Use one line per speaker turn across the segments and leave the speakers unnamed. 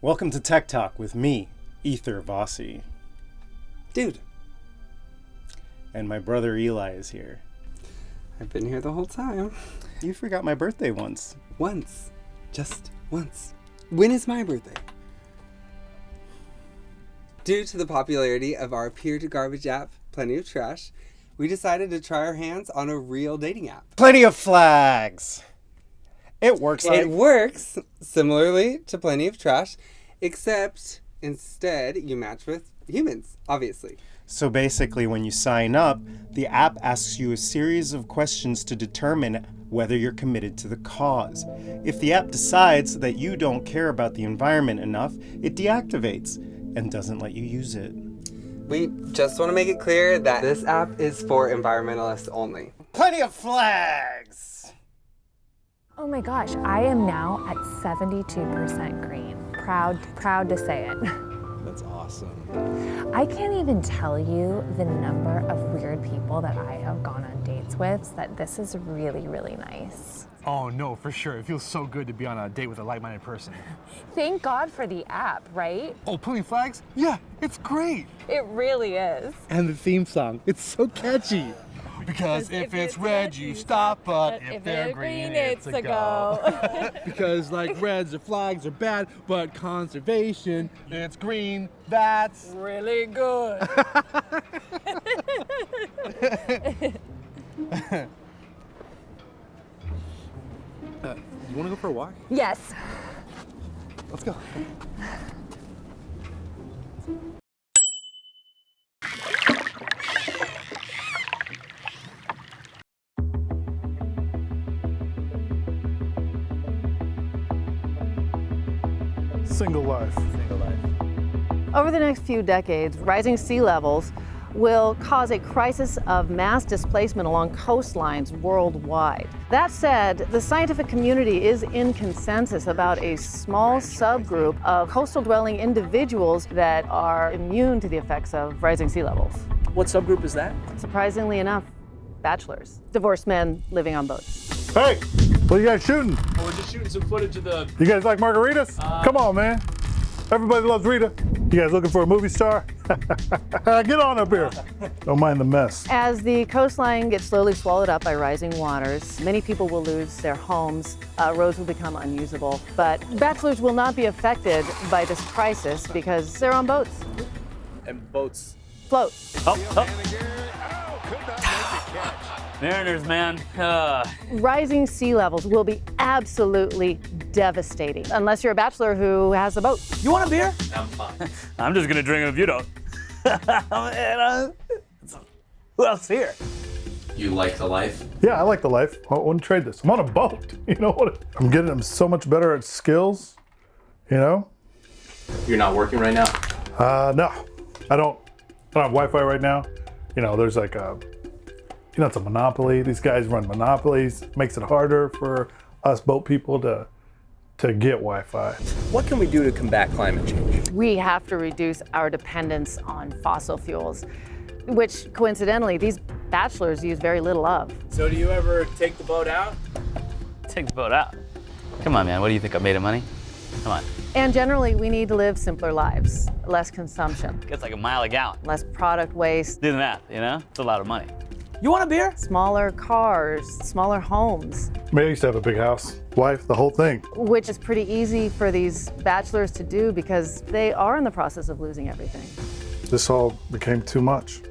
Welcome to Tech Talk with me, Aether Vossi.
Dude.
And my brother Eli is here.
I've been here the whole time.
You forgot my birthday once.
Once. Just once. When is my birthday? Due to the popularity of our peer-to-garbage app, Plenty of Trash, we decided to try our hands on a real dating app.
Plenty of flags! It works like...
It works similarly to Plenty of Trash, except instead you match with humans, obviously.
So basically, when you sign up, the app asks you a series of questions to determine whether you're committed to the cause. If the app decides that you don't care about the environment enough, it deactivates and doesn't let you use it.
We just want to make it clear that this app is for environmentalists only.
Plenty of flags!
Oh my gosh, I am now at 72% green. Proud to say it.
That's awesome.
I can't even tell you the number of weird people that I have gone on dates with, that this is really, really nice.
Oh no, for sure. It feels so good to be on a date with a like-minded person.
Thank God for the app, right?
Oh, Plenty of Flags? Yeah, it's great.
It really is.
And the theme song, it's so catchy. Because if it's red, you stop, but if they're green, it's a go. Because like reds or flags are bad, but conservation, it's green, that's
Really good.
You wanna go for a walk?
Yes.
Let's go.
Single life.
Over the next few decades, rising sea levels will cause a crisis of mass displacement along coastlines worldwide. That said, the scientific community is in consensus about a small subgroup of coastal dwelling individuals that are immune to the effects of rising sea levels.
What subgroup is that?
Surprisingly enough, bachelors, divorced men living on boats.
Hey, what are you guys shooting?
Oh, we're just shooting some footage of the...
You guys like margaritas? Come on, man. Everybody loves Rita. You guys looking for a movie star? Get on up here. Don't mind the mess.
As the coastline gets slowly swallowed up by rising waters, many people will lose their homes, roads will become unusable. But bachelors will not be affected by this crisis because they're on boats.
And boats.
Float.
Mariners, man.
Rising sea levels will be absolutely devastating, unless you're a bachelor who has a boat.
You want a beer?
I'm fine.
I'm just gonna drink it if you don't. Who else here?
You like the life?
Yeah, I like the life. I wouldn't trade this. I'm on a boat. You know what? I'm so much better at skills, you know?
You're not working right now?
No, I don't have Wi-Fi right now. You know, there's like it's a monopoly. These guys run monopolies. It makes it harder for us boat people to get Wi-Fi.
What can we do to combat climate change?
We have to reduce our dependence on fossil fuels, which coincidentally, these bachelors use very little of.
So do you ever take the boat out?
Take the boat out. Come on, man. What do you think? I'm made of money? Come on.
And generally, we need to live simpler lives, less consumption,
Gets like a mile a gallon.
less product waste,
Do the math, you know? It's a lot of money.
You want a beer?
smaller cars, smaller homes,
I mean, I used to have a big house, wife, the whole thing.
which is pretty easy for these bachelors to do because they are in the process of losing everything.
This all became too much.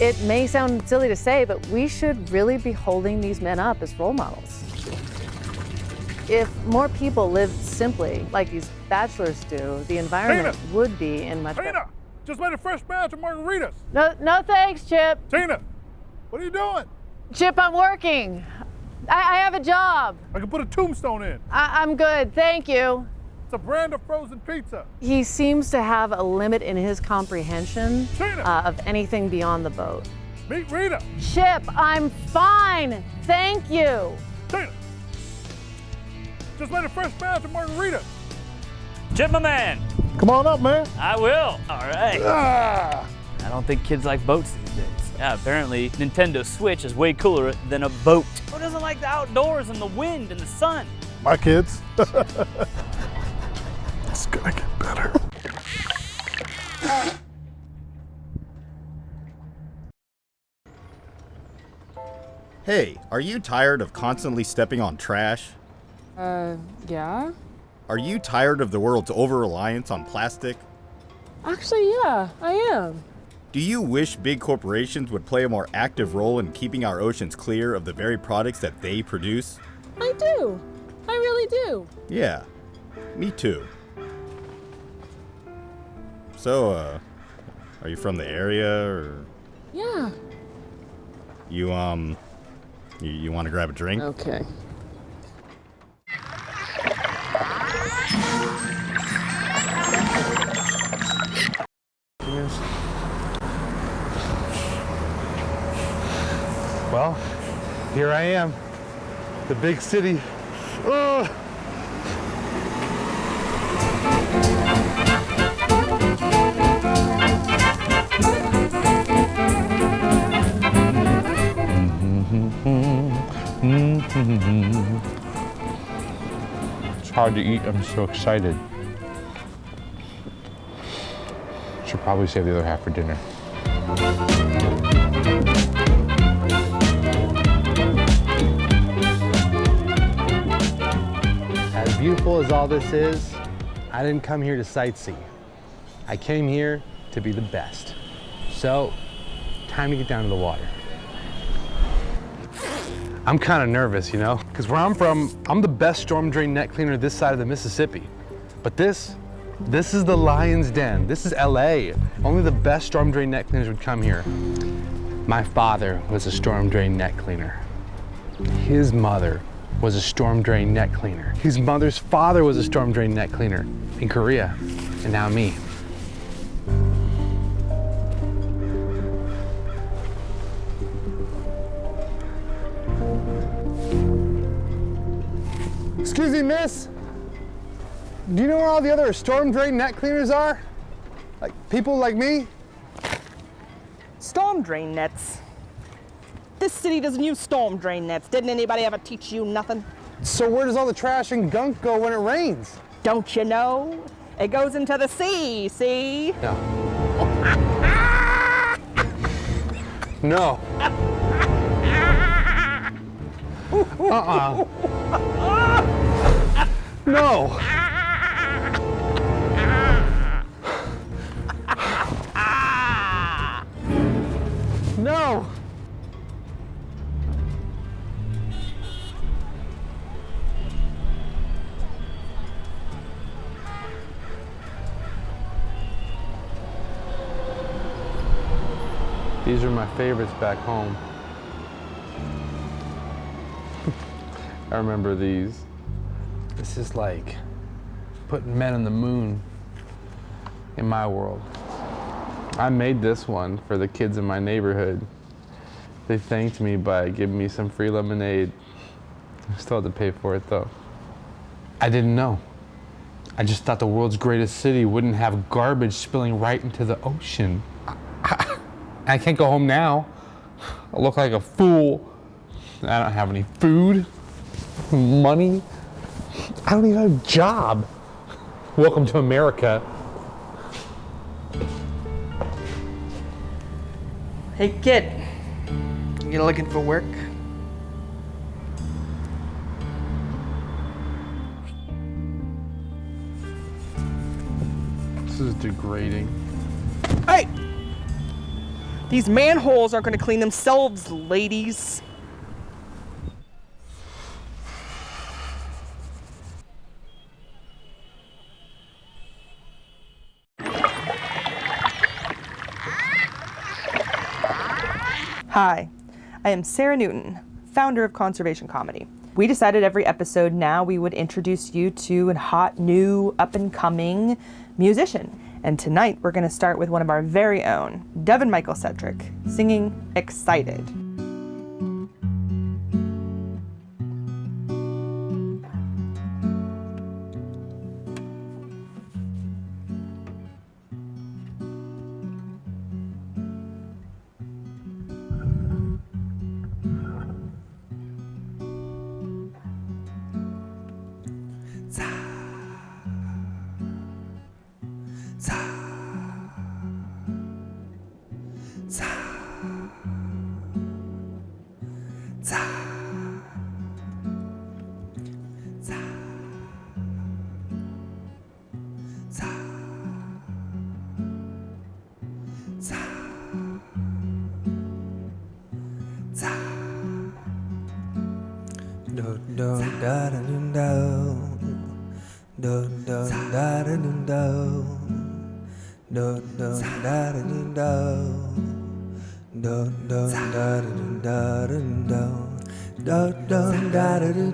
It may sound silly to say, but we should really be holding these men up as role models. If more people lived simply like these bachelors do, the environment would be in much better.
Tina, just made a fresh batch of margaritas.
No thanks, Chip.
Tina, what are you doing?
Chip, I'm working. I have a job.
I can put a tombstone in.
I'm good, thank you.
It's a brand of frozen pizza.
He seems to have a limit in his comprehension of anything beyond the boat.
Meet Rita.
Chip, I'm fine, thank you.
Tina, just made a fresh batch of margaritas.
Chip, my man,
Come on up, man.
I will. All right.
Ah.
I don't think kids like boats these days. Yeah, apparently Nintendo Switch is way cooler than a boat. Who doesn't like the outdoors and the wind and the sun?
My kids. It's gonna get better.
Hey, are you tired of constantly stepping on trash?
Yeah?
Are you tired of the world's over-reliance on plastic?
Actually, yeah, I am.
Do you wish big corporations would play a more active role in keeping our oceans clear of the very products that they produce?
I do. I really do.
Yeah, me too. So, are you from the area, or
Yeah.
you want to grab a drink?
Okay.
Well, here I am, the big city. Ugh. It's hard to eat, I'm so excited. Should probably save the other half for dinner. As beautiful as all this is, I didn't come here to sightsee. I came here to be the best. So, time to get down to the water. I'm kind of nervous, you know, because where I'm from, I'm the best storm drain net cleaner this side of the Mississippi. But this is the Lion's Den. This is LA. Only the best storm drain net cleaners would come here. My father was a storm drain net cleaner. His mother was a storm drain net cleaner. His mother's father was a storm drain net cleaner in Korea, and now me. Excuse me, miss. Do you know where all the other storm drain net cleaners are? Like people like me?
Storm drain nets? This city doesn't use storm drain nets. Didn't anybody ever teach you nothing?
So where does all the trash and gunk go when it rains?
Don't you know? It goes into the sea, see?
No. No. No. No. These are my favorites back home. I remember these. This is like putting men on the moon in my world. I made this one for the kids in my neighborhood. They thanked me by giving me some free lemonade. I still had to pay for it though. I didn't know. I just thought the world's greatest city wouldn't have garbage spilling right into the ocean. I can't go home now. I look like a fool. I don't have any food, money. I don't even have a job. Welcome to America.
Hey kid, you looking for work?
This is degrading.
Hey! These manholes aren't gonna clean themselves, ladies. Hi, I am Sarah Newton, founder of Conservation Comedy. We decided every episode now we would introduce you to a hot, new, up-and-coming musician. And tonight we're going to start with one of our very own, Devin Michael Cedric, singing Excited.
do da da do do do da da do do do da da do do do da da do do do da da do do do da da do do da da do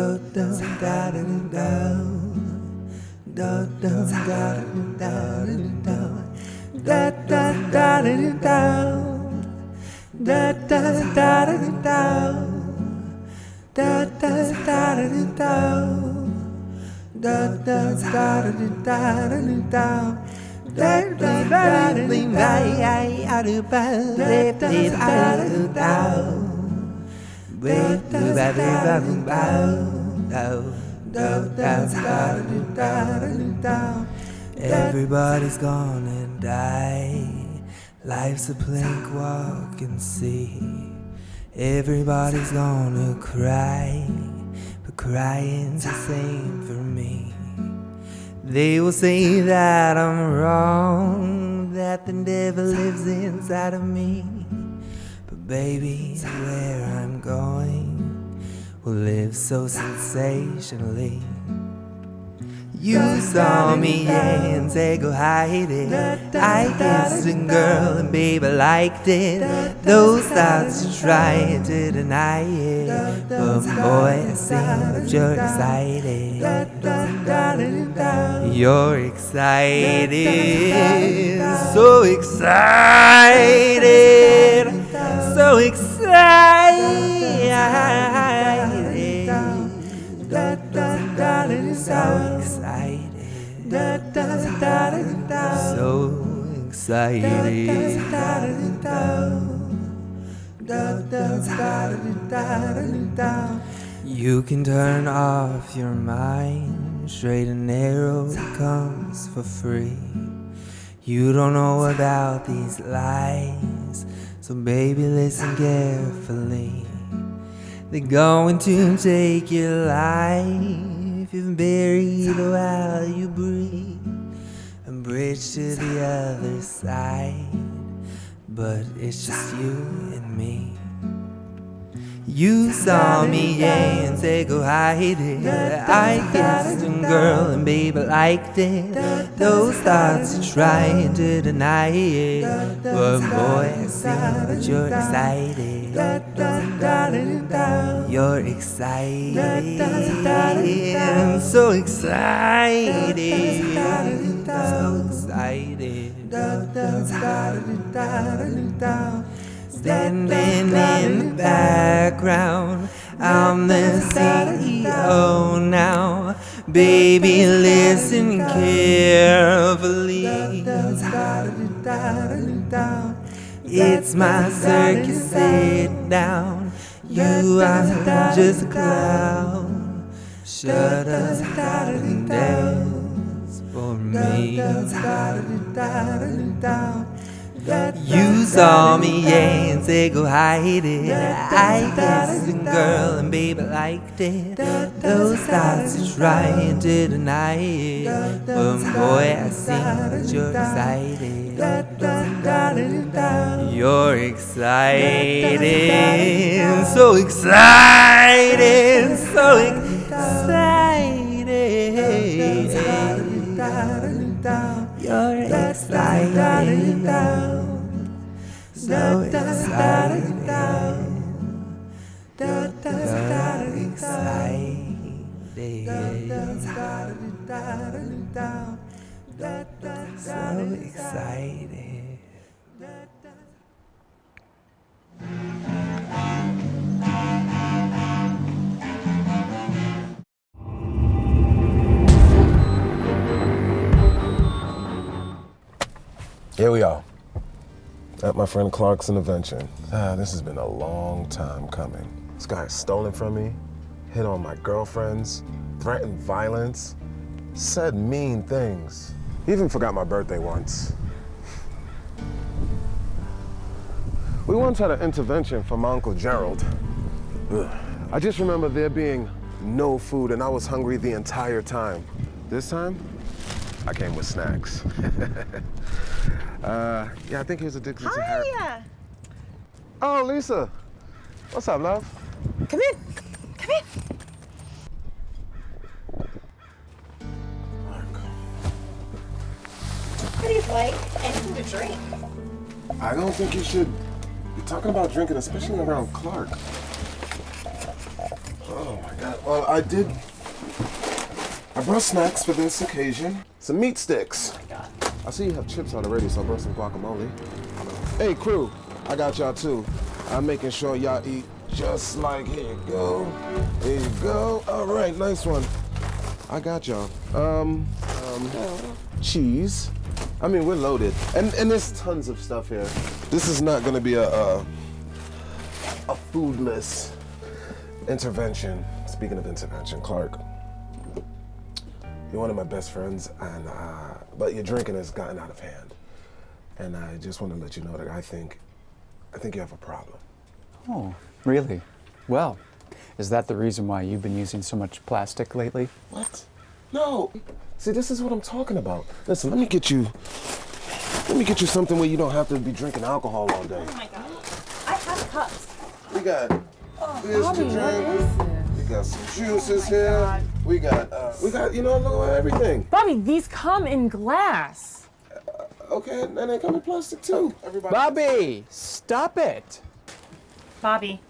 do da da da da da da Everybody's gonna die. Life's a plank walk and see. Everybody's gonna cry, but crying's the same for me. They will say that I'm wrong, that the devil lives inside of me. But baby, where I'm going will live so sensationally. You saw me and said go hide it. I kissed a girl and baby liked it. Those thoughts trying to deny it, but boy I see that you're excited. You're excited, so excited, so excited. So excited, so excited. You can turn off your mind, straight and narrow comes for free. You don't know about these lies, so baby listen carefully. They're going to take your life and bury it while you breathe, and bridge to the other side, but it's just you and me. You saw me and said go hide it. I kissed a girl and baby liked it. Those thoughts are trying to deny it, but boy I see that you're excited. You're excited, so excited, so excited. Standing in the background, I'm the CEO now. Baby, listen carefully. It's my circus, sit down. You are just a clown. Shut up and dance for me. You saw me and said go hide it. I kissed a girl and baby liked it. Those thoughts are trying to deny it, but boy I see that you're excited. You're excited, so excited, so excited. You're excited, so excited, so excited.
Here we are, at my friend Clark's intervention. This has been a long time coming. This guy has stolen from me, hit on my girlfriends, threatened violence, said mean things. He even forgot my birthday once. We once had an intervention from my Uncle Gerald. I just remember there being no food and I was hungry the entire time. This time, I came with snacks. Yeah, I think he was addicted to heroin. Oh, Lisa. What's up, love?
Come in. Come in.
What do you like? Anything to drink?
I don't think you should be talking about drinking, especially around Clark. Oh my God. Well, I brought snacks for this occasion. Some meat sticks. Oh my God. I see you have chips already, so I brought some guacamole. Hey, crew. I got y'all too. I'm making sure y'all eat just like, here you go. Here you go. All right, nice one. I got y'all. Cheese. I mean, we're loaded. And there's tons of stuff here. This is not gonna be a foodless intervention. Speaking of intervention, Clark, you're one of my best friends, and but your drinking has gotten out of hand. And I just want to let you know that I think you have a problem.
Oh, really? Well, is that the reason why you've been using so much plastic lately?
What? No. See, this is what I'm talking about. Listen, let me get you something where you don't have to be drinking alcohol all day.
Oh my God. I have cups.
We got this
Bobby,
to drink.
what is this?
We got some juices here.
God.
We got, look at everything.
Bobby, these come in glass.
Okay, and they come in plastic too. Everybody.
Bobby, stop it.
Bobby,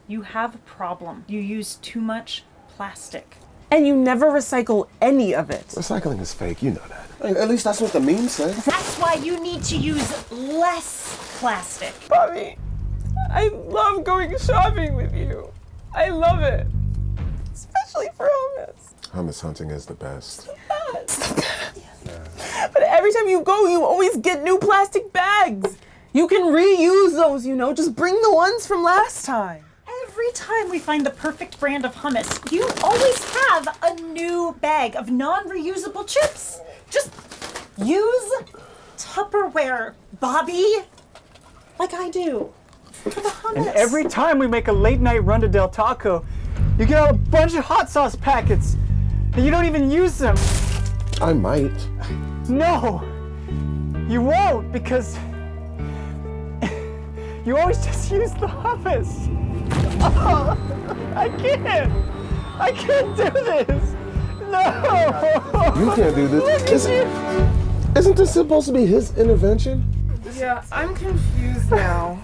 you have a problem. You use too much plastic.
And you never recycle any of it.
Recycling is fake, you know that. At least that's what the meme says.
That's why you need to use less plastic.
Bobby, I love going shopping with you. I love it. Especially for hummus.
Hummus hunting is the best.
But every time you go, you always get new plastic bags. You can reuse those, just bring the ones from last time.
Every time we find the perfect brand of hummus, you always have a new bag of non-reusable chips. Just use Tupperware, Bobby, like I do for the hummus.
And every time we make a late night run to Del Taco, you get a bunch of hot sauce packets, and you don't even use them.
I might.
No, you won't, because you always just use the hummus. Oh, I can't do this. No.
You can't do this. Isn't this supposed to be his intervention?
Yeah, I'm confused now.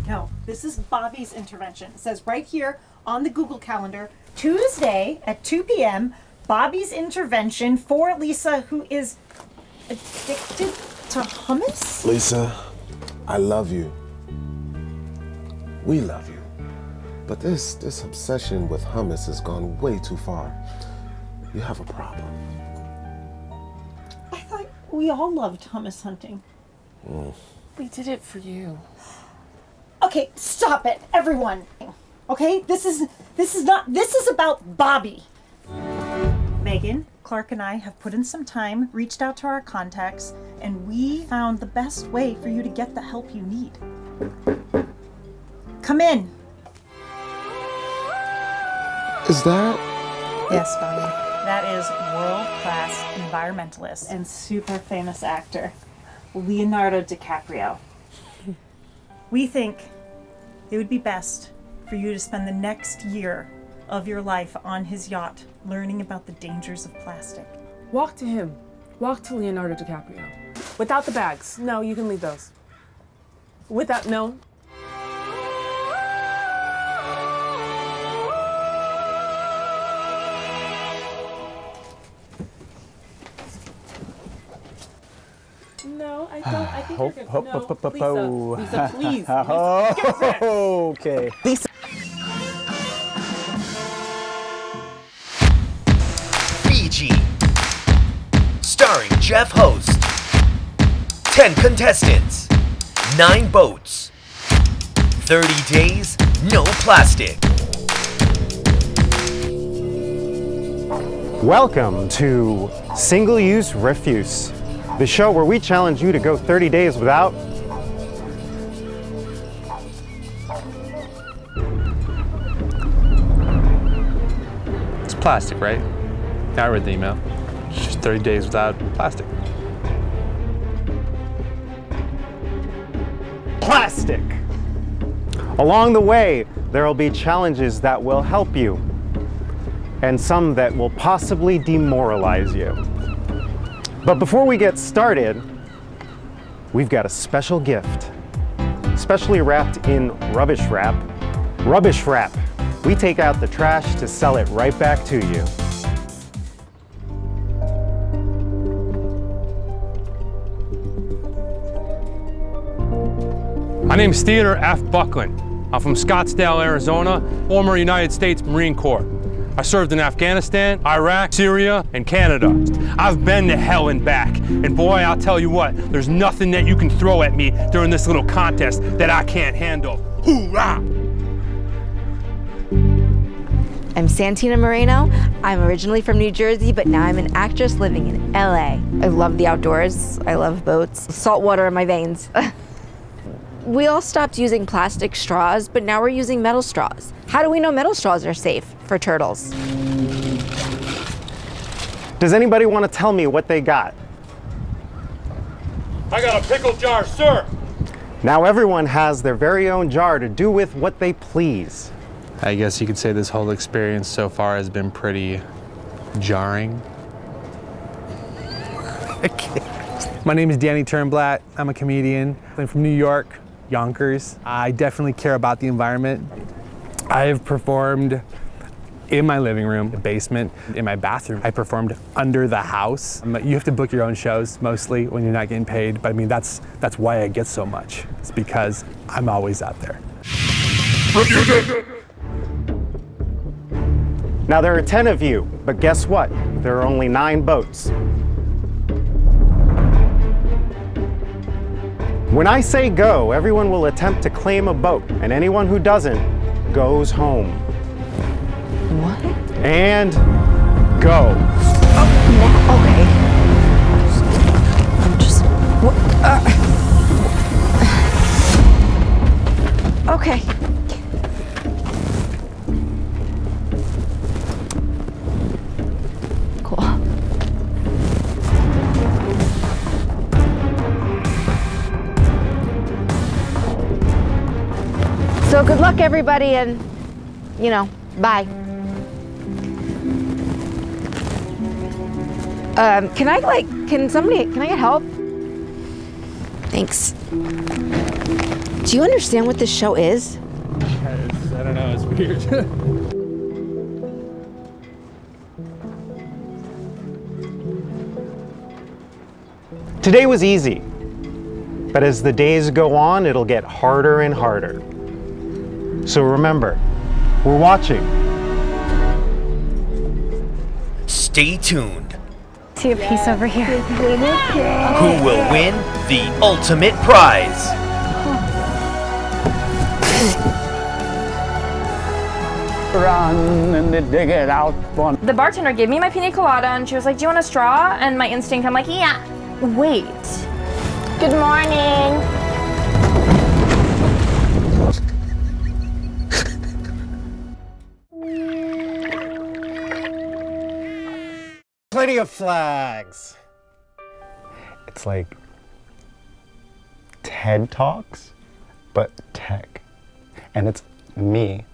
No, this is Bobby's intervention. It says right here on the Google Calendar, Tuesday at 2 p.m., Bobby's intervention for Lisa, who is addicted to hummus?
Lisa, I love you. We love you. But this obsession with hummus has gone way too far. You have a problem.
I thought we all loved hummus hunting.
We did it for you.
Okay, stop it, everyone. Okay, this is about Bobby. Megan, Clark, and I have put in some time, reached out to our contacts, and we found the best way for you to get the help you need. Come in.
Is that?
Yes, Bobby. That is world-class environmentalist and super famous actor, Leonardo DiCaprio. We think it would be best for you to spend the next year of your life on his yacht learning about the dangers of plastic.
Walk to him. Walk to Leonardo DiCaprio. Without the bags. No, you can leave those. Without, no. No, I don't. I think you're good. No, Lisa, please.
Okay.
Lisa.
Fiji. Starring Jeff Host. 10 contestants. 9 boats. 30 days, no plastic.
Welcome to Single Use Refuse, the show where we challenge you to go 30 days without
It's plastic, right? I read the email. It's just 30 days without plastic.
plastic. Along the way, there will be challenges that will help you, and some that will possibly demoralize you. But before we get started, we've got a special gift, specially wrapped in rubbish wrap. Rubbish wrap. We take out the trash to sell it right back to you.
My name is Theodore F. Buckland. I'm from Scottsdale, Arizona, former United States Marine Corps. I served in Afghanistan, Iraq, Syria, and Canada. I've been to hell and back. And boy, I'll tell you what, there's nothing that you can throw at me during this little contest that I can't handle. Hoorah!
I'm Santina Moreno. I'm originally from New Jersey, but now I'm an actress living in LA. I love the outdoors. I love boats. Salt water in my veins. We all stopped using plastic straws, but now we're using metal straws. How do we know metal straws are safe for turtles?
Does anybody want to tell me what they got?
I got a pickle jar, sir.
Now everyone has their very own jar to do with what they please.
I guess you could say this whole experience so far has been pretty jarring.
My name is Danny Turnblatt. I'm a comedian. I'm from New York, Yonkers. I definitely care about the environment. I have performed in my living room, the basement, in my bathroom. I performed under the house. You have to book your own shows mostly when you're not getting paid, but I mean, that's why I get so much. It's because I'm always out there.
Now there are 10 of you, but guess what? There are only 9 boats. When I say go, everyone will attempt to claim a boat, and anyone who doesn't goes home.
What?
And go.
Okay. I'm just. Okay. Cool. So good luck, everybody, and, you know, bye. Can I get help? Thanks. Do you understand what this show is?
I don't know, it's weird.
Today was easy, but as the days go on, it'll get harder and harder. So remember, we're watching.
Stay tuned.
See a piece over here.
Who will win the ultimate prize?
Run and they dig it out. Fun.
The bartender gave me my pina colada and she was like, do you want a straw? And my instinct, I'm like, yeah. Wait. Good morning.
Plenty of flags. It's like TED Talks, but tech. And it's me.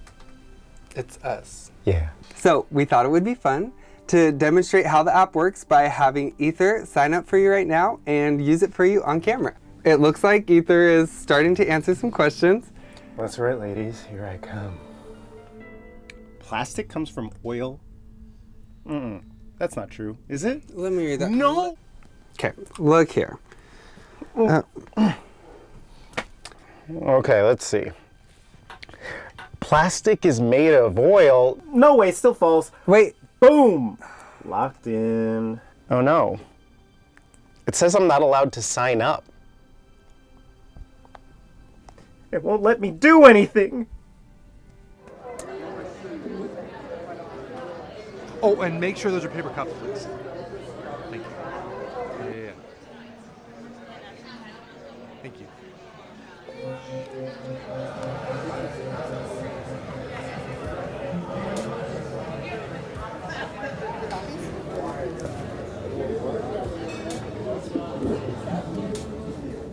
It's us.
Yeah.
So we thought it would be fun to demonstrate how the app works by having Aether sign up for you right now and use it for you on camera. It looks like Aether is starting to answer some questions.
That's right, ladies. Here I come. Plastic comes from oil? That's not true, is it?
Let me read that.
No!
Okay, look here.
Okay, let's see. Plastic is made of oil. No way, still false.
Wait.
Boom! Locked in. Oh no. It says I'm not allowed to sign up. It won't let me do anything.
Oh, and make sure those are paper cups, please. Thank you. Yeah. Thank you.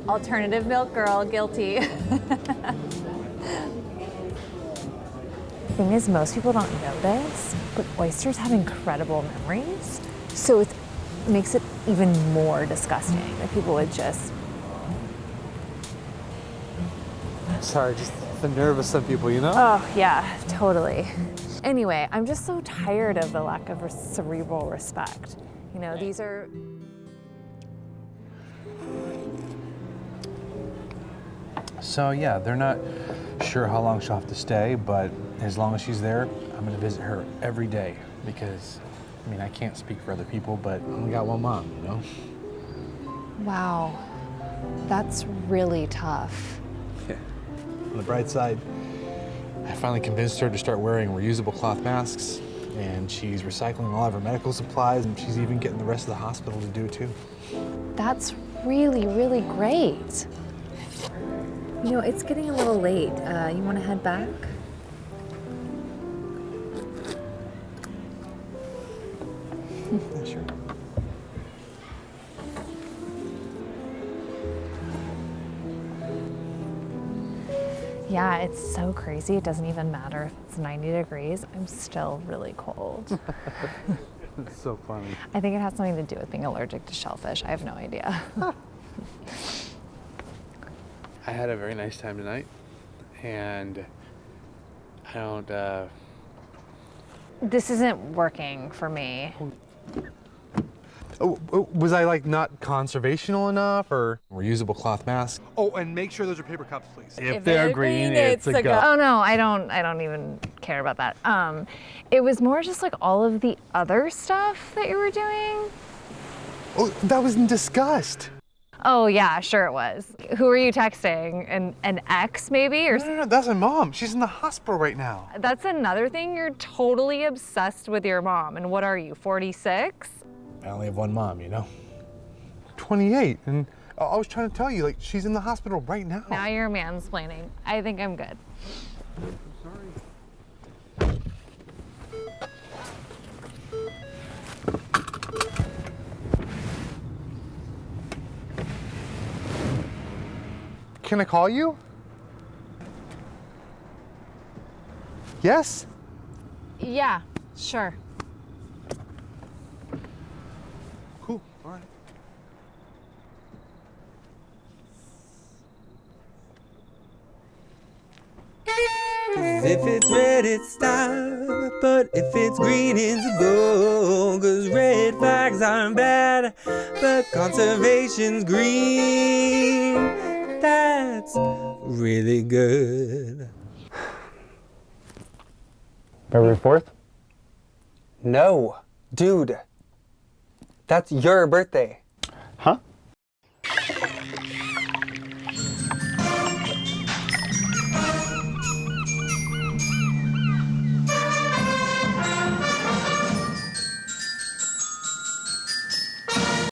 Alternative milk girl, guilty. thing is, most people don't know this, but oysters have incredible memories. So it makes it even more disgusting that people would just...
Sorry, just the nerve of some people, you know?
Oh, yeah, totally. Anyway, I'm just so tired of the lack of cerebral respect. You know, these are...
So yeah, they're not sure how long she'll have to stay, but as long as she's there, I'm gonna visit her every day because, I mean, I can't speak for other people, but I only got one mom, you know?
Wow, that's really tough.
Yeah. On the bright side, I finally convinced her to start wearing reusable cloth masks, and she's recycling all of her medical supplies, and she's even getting the rest of the hospital to do it too.
That's really, really great. You know, it's getting a little late. You want to head back?
Yeah, sure.
Yeah, it's so crazy. It doesn't even matter if it's 90 degrees. I'm still really cold.
It's so funny.
I think it has something to do with being allergic to shellfish. I have no idea.
I had a very nice time tonight, and I don't,
This isn't working for me.
Oh, was I like not conservational enough, or reusable cloth mask? Oh, and make sure those are paper cups, please. If they're green, it's a go.
Oh no, I don't even care about that. It was more just like all of the other stuff that you were doing.
Oh, that wasn't discussed.
Oh yeah, sure it was. Who were you texting? An ex maybe? Or
No, that's my mom. She's in the hospital right now.
That's another thing. You're totally obsessed with your mom. And what are you, 46?
I only have one mom, you know? 28, and I was trying to tell you, like, she's in the hospital right now.
Now you're mansplaining. I think I'm good.
I'm sorry. Can I call you? Yes?
Yeah, sure.
Cool, all right.
If it's red, it's stop, but if it's green, it's a go. 'Cause red flags aren't bad, but conservation's green. That's really good.
February 4th? No, dude. That's your birthday.